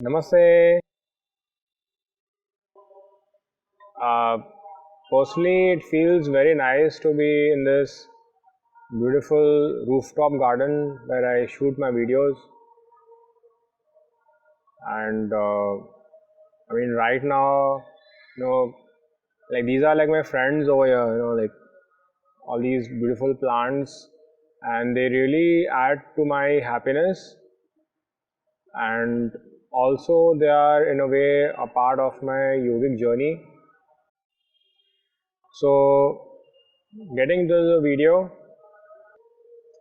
Namaste. Uh, Personally, it feels very nice to be in this beautiful rooftop garden where I shoot my videos. And right now, you know, like these are like my friends over here, like all these beautiful plants, and they really add to my happiness. And also, they are in a way a part of my yogic journey. So, getting to the video.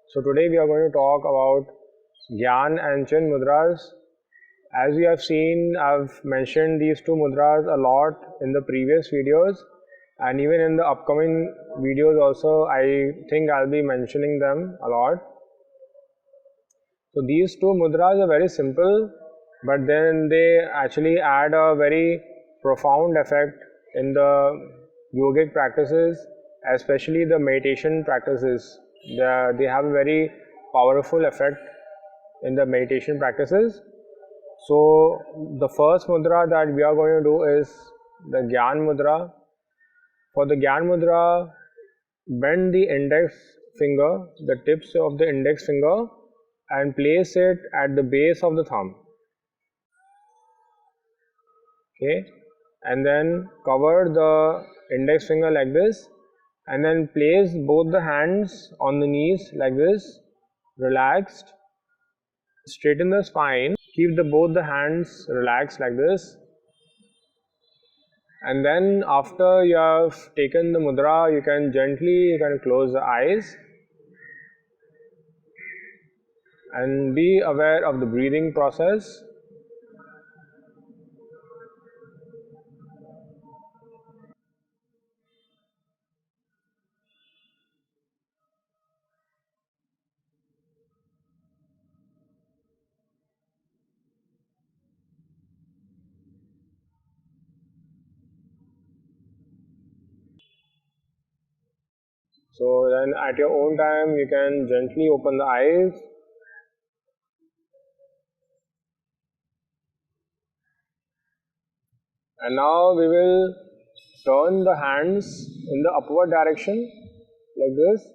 So today we are going to talk about Gyan and Chin mudras. As you have seen, I've mentioned these two mudras a lot in the previous videos, and even in the upcoming videos also I think I'll be mentioning them a lot. So these two mudras are very simple, but then they actually add a very profound effect in the yogic practices, especially the meditation practices. They have a very powerful effect in the meditation practices. So the first mudra that we are going to do is the Gyan mudra. For the Gyan mudra, bend the index finger, the tips of the index finger, and place it at the base of the thumb. Okay, and then cover the index finger like this, and then place both the hands on the knees like this, relaxed. Straighten the spine, keep both the hands relaxed like this, and then after you have taken the mudra, you can close the eyes and be aware of the breathing process. So then at your own time you can gently open the eyes. And now we will turn the hands in the upward direction like this.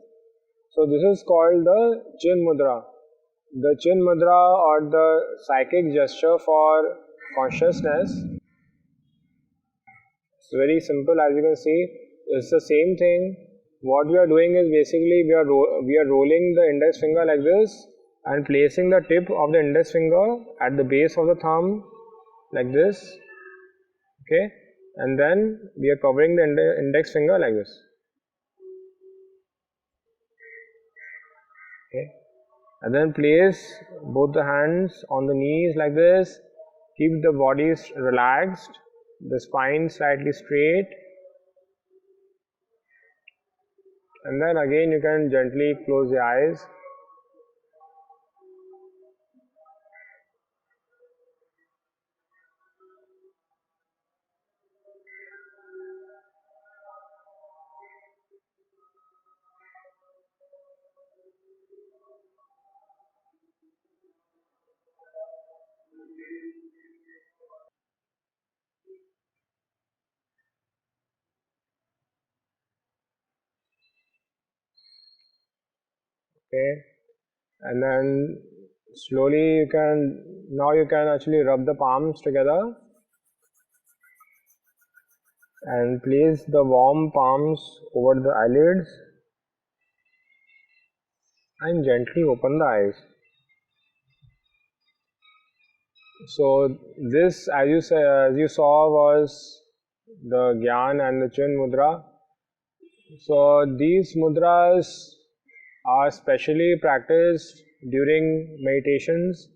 So this is called the Chin mudra. The Chin mudra, or the psychic gesture for consciousness. It's very simple, as you can see. It's the same thing. What we are doing is basically we are rolling the index finger like this and placing the tip of the index finger at the base of the thumb like this. Okay, and then we are covering the index finger like this. Okay, and then place both the hands on the knees like this. Keep the body relaxed, the spine slightly straight, and then again you can gently close the eyes. Okay, and then slowly you can actually rub the palms together and place the warm palms over the eyelids and gently open the eyes. So this, as you saw, was the Gyan and the Chin mudra. So these mudras are specially practiced during meditations.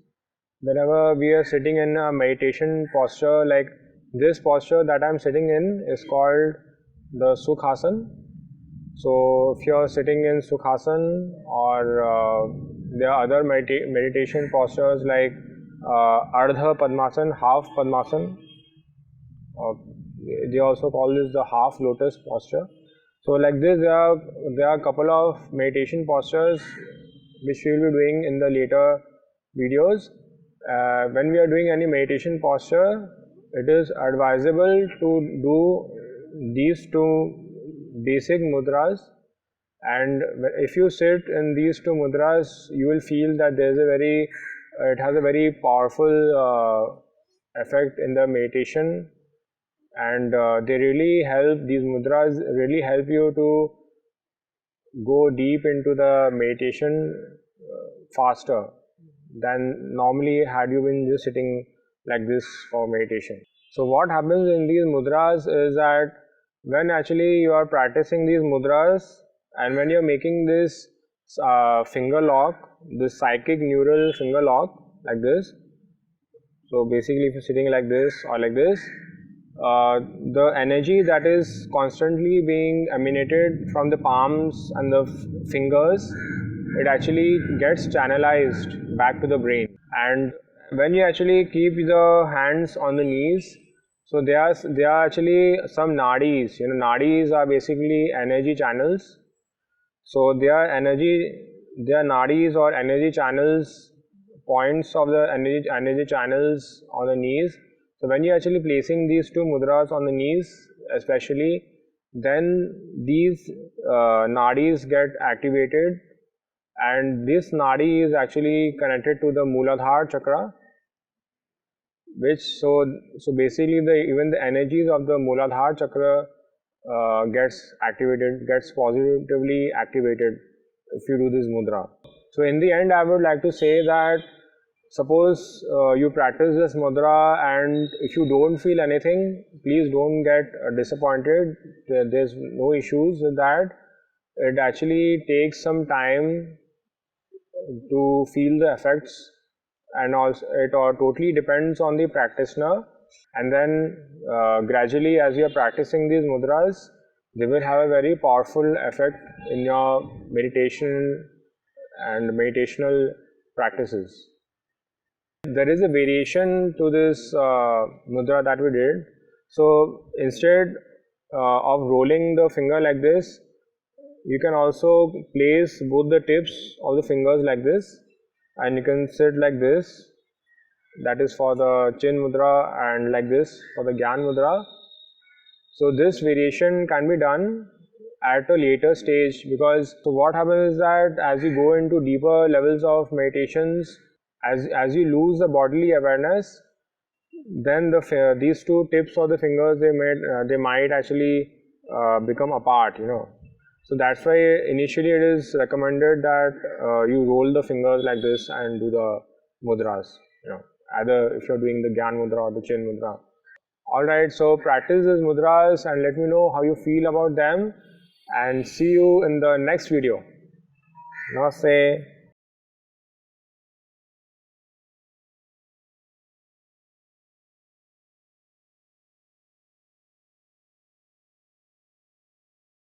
Whenever we are sitting in a meditation posture, like this posture that I'm sitting in is called the Sukhasan. So if you're sitting in Sukhasan, or there are other meditation postures like Ardha Padmasan, half Padmasan, they also call this the half lotus posture. So like this, there are a couple of meditation postures which we will be doing in the later videos. when we are doing any meditation posture, it is advisable to do these two basic mudras. And if you sit in these two mudras, you will feel that it has a very powerful effect in the meditation, and these mudras really help you to go deep into the meditation faster than normally had you been just sitting like this for meditation. So what happens in these mudras is that when actually you are practicing these mudras and when you're making this finger lock, this psychic neural finger lock like this. So basically if you're sitting like this or like this, the energy that is constantly being emanated from the palms and the fingers, it actually gets channelized back to the brain. And when you actually keep the hands on the knees, so there are actually some nadis. Nadis are basically energy channels. So they are nadis or energy channels, points of the energy channels on the knees. So when you're actually placing these two mudras on the knees, especially, then these nadis get activated, and this nadi is actually connected to the Muladhara chakra, which so basically even the energies of the Muladhara chakra gets positively activated if you do this mudra. So in the end, I would like to say that suppose you practice this mudra and if you don't feel anything, please don't get disappointed. There's no issues with that. It actually takes some time to feel the effects, and also it totally depends on the practitioner. And then gradually, as you are practicing these mudras, they will have a very powerful effect in your meditation and meditational practices. There is a variation to this mudra that we did. So instead of rolling the finger like this, you can also place both the tips of the fingers like this, and you can sit like this. That is for the chin mudra, and like this for the Gyan mudra. So this variation can be done at a later stage, because so what happens is that as you go into deeper levels of meditations, as you lose the bodily awareness, then these two tips of the fingers they might actually become apart. So that's why initially it is recommended that you roll the fingers like this and do the mudras. Either if you're doing the Gyan mudra or the chin mudra. Alright, so practice these mudras and let me know how you feel about them, and see you in the next video. Namaste.